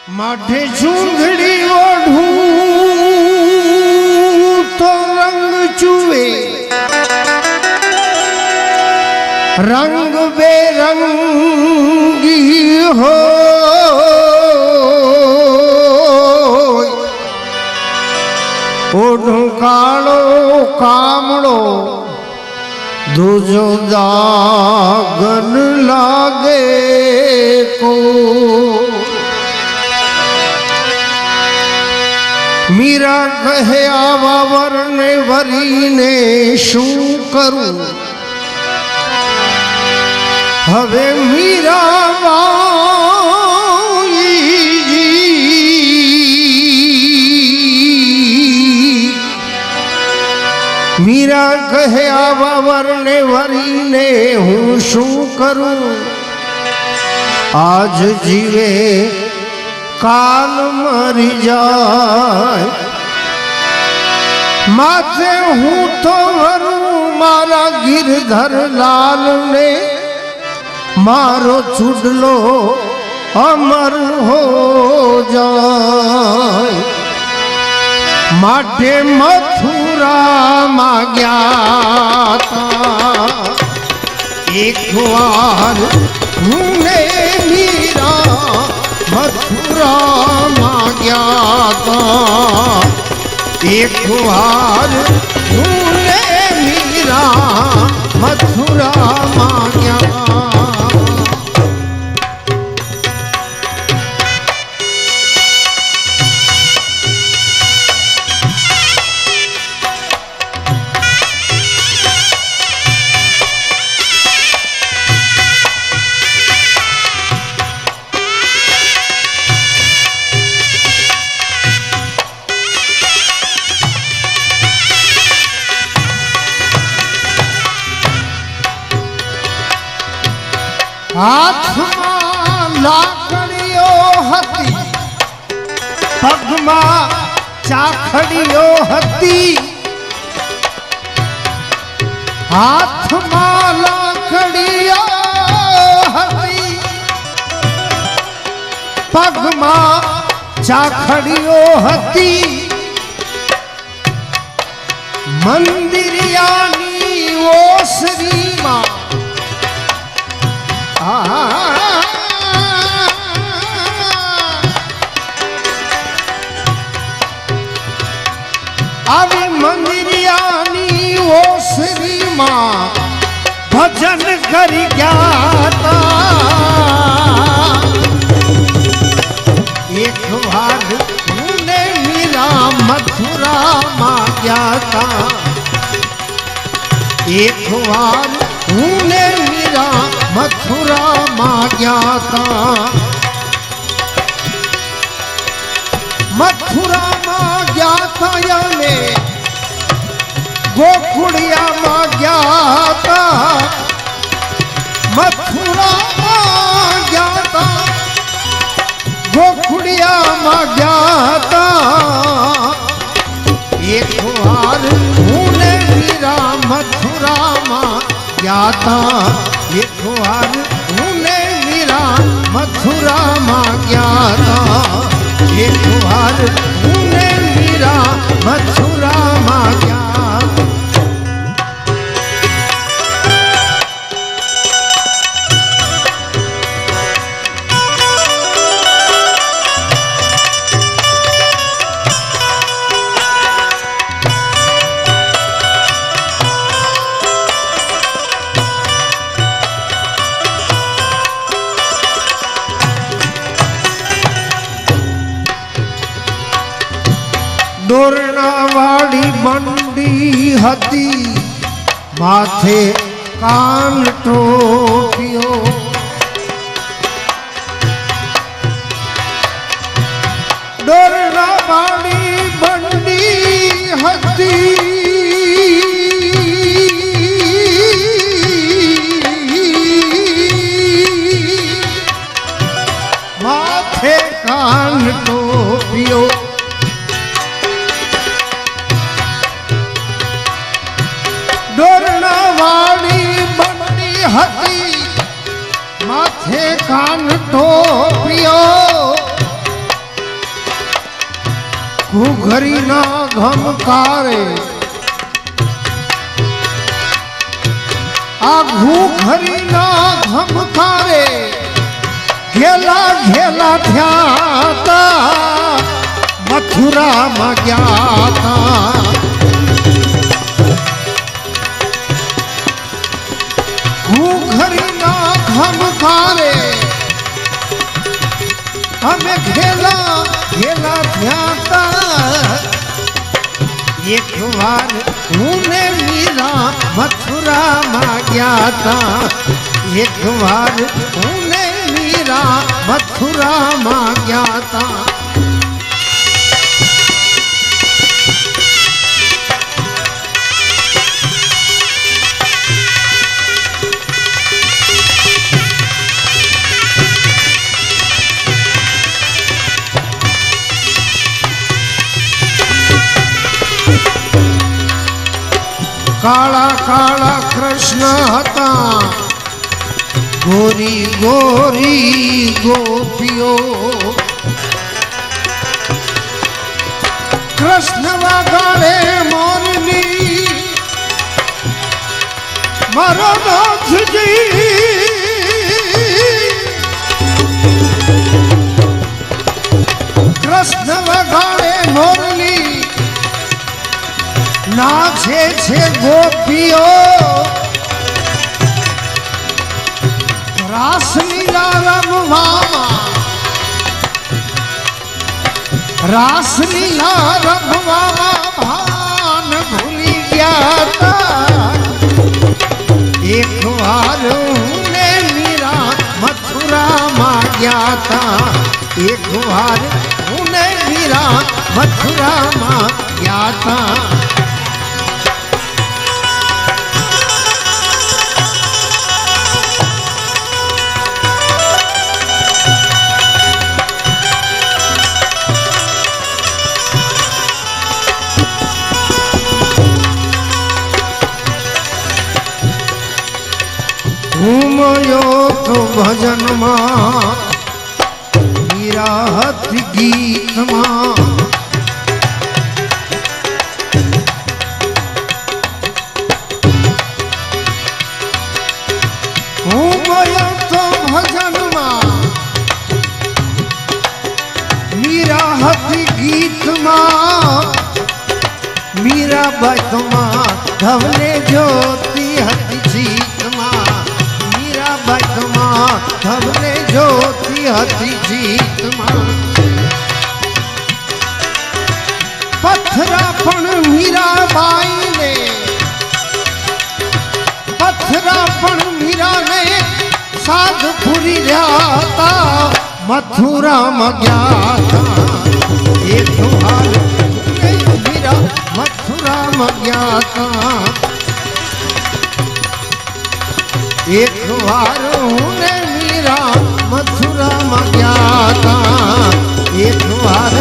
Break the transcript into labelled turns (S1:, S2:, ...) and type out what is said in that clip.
S1: माथे चूंगड़ी ओढ़ू तो रंग चुए, रंग बेरंगी हो ओढ़ू कालो कामड़ो दूजो दागन लागे को। मीरा कहे आवा वरने वरीने शू करूं, हवे मीरा मीरा कहे आवा वरने वरीने हूँ शू करूं। आज जीवे काल मरी जाए, माथे हूँ तो वरूं मारा गिरधर लाल ने मारो चुडलो अमर हो जाए। माटे मथुरा मांग्या था एक बार ने मीरा मथुरा मांग्या था एक बार ने मीरा मथुरा मांग्या। हाथમાં લાકડીઓ હતી, પગમાં ચાખડીઓ હતી। હાથમાં લાકડીઓ હતી, પગમાં ચાખડીઓ હતી। મંદિરિયાની ઓસરીમાં આવી મંદિરિયાની ઓસરીમાં ભજન કરી ગયા। એક વાર મને મીરા મથુરામાં ગયા। એક વાર મને મીરા मथुरा मांग्या था। मथुरा मांग्या था याने गोकुड़िया मांग्या था। मथुरा मांग्या था गोकुड़िया मांग्या था। एक बार मुने मीरा मथुरा मांग्या था। एक बार मुने मीरा मथुरा मांग्या था। एक बार मुने मीरा मथुरा मांग्या। દોરણાવાળી બંડી હતી, માથે કાન ટોપ્યો। દોરણાવાળી બંડી હતી, માથે કાન ટોપ્યો। દોરણાવાળી બંડી હતી, માથે કાન ટોપ્યો। ઘૂઘરીના ઘમકારે આ ઘૂઘરીના ઘમકારે ઘેલા ઘેલા થયા તા મથુરામાં ગયા તા ઘૂઘરીના ઘમકારે અમે ઘેલા ઘેલા થયા તા એક વાર હું ને મીરા મથુરામાં ગયા તા એક વાર હું ને મીરા મથુરામાં ગયા તા કાળા કાળા કૃષ્ણ હતા ગોરી ગોરી ગોપીઓ કૃષ્ણ વગાડે મોરની મારો નાથજી કૃષ્ણ વગાડે મોરલી નાચે છે ગોપીઓ રાસલીલા રમવામાં રાસલીલા રમવામાં ભાન ભૂલી ગયા તા એક વાર હું ને મીરા મથુરામાં ગયા તા એક વાર હું ને મીરા મથુરામાં ગયા તા ઘૂમયો તો ભજનમાં મીરા હતી ગીતમાં ઘૂમયો તો ભજનમાં મીરા હતી ગીતમાં મીરાબાઈ તોમાં ધવને જોતી હતી જીતમાં ધવને જોતી હતી જીતમાં પથરા પણ મીરાબાઈને પથરા પણ મીરાને સાધ પૂરી રહ્યા હતા મથુરામાં ગયા હતા એક વાર મીરા મથુરામાં ગયા હતા એક વાર હું ને મીરા મથુરામાં ગયા તા એક વાર